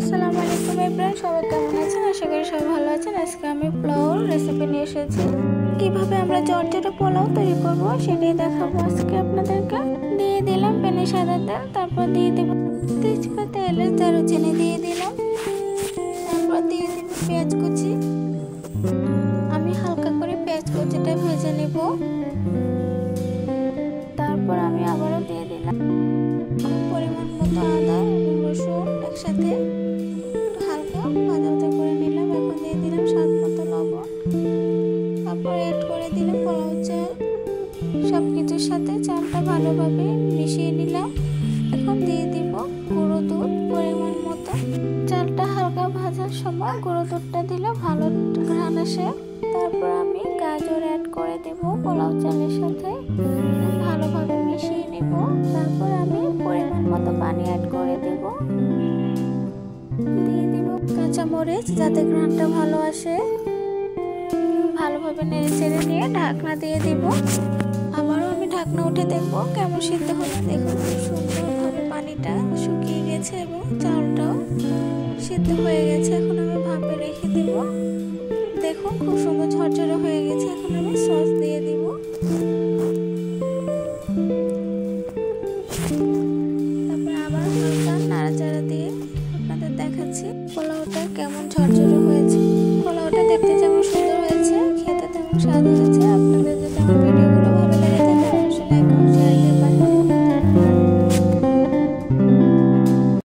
আসসালামু আলাইকুম এভরিওয়ান, সবাই কেমন আছেন? আশা করি সবাই ভালো আছেন। আজকে আমি পোলাওর রেসিপি নিয়ে এসেছি। কিভাবে আমরা জর্জেট পোলাও তৈরি করব সেটাই দেখাবো আজকে আপনাদেরকে। দিয়ে দিলাম প্যানে সাদা তেল, তারপর দিয়ে দেব তেজপাতা, তেলে দারুচিনি দিয়ে দিলাম, তারপর দিয়ে দেব পেঁয়াজ কুচি। আমি হালকা করে পেঁয়াজ কুচিটা ভেজে নেব। তারপর আমি আবারও দিয়ে দিলাম পরিমাণ মতো আদা এবং রসুন একসাথে হালকা ভাজা ভাজা করে নিলাম। এখন দিয়ে দিলাম স্বাদ মতো লবণ, তারপর এড করে দিলাম পোলাও চাল। সব কিছুর সাথে চালটা ভালোভাবে মিশিয়ে নিলাম। এখন দিয়ে দিব গুঁড়ো দুধ পরিমাণ মতো। চালটা হালকা ভাজার সময় গুঁড়ো দুধটা দিলে ভালো ঘ্রাণ আসে। তারপর আমি গাজর অ্যাড করে দেব পোলাও চালের সাথে, ভালোভাবে মিশিয়ে নেব। তারপর আমি পরিমাণ মতো পানি অ্যাড করে দেব। দিয়ে দেব কাঁচামরিচ যাতে ঘ্রাণটা ভালো আসে। ভালোভাবে নেড়ে চেড়ে নিয়ে ঢাকনা দিয়ে দেব। আবারও আমি ঢাকনা উঠে দেখব কেমন সিদ্ধ হলো। দেখুন খুব সুন্দরভাবে পানিটা শুকিয়ে গেছে এবং চালটাও সিদ্ধ হয়ে গেছে। এখন আমি ভাপে রেখে দেব। দেখুন খুব সুন্দর ঝরঝরে হয়ে গেছে।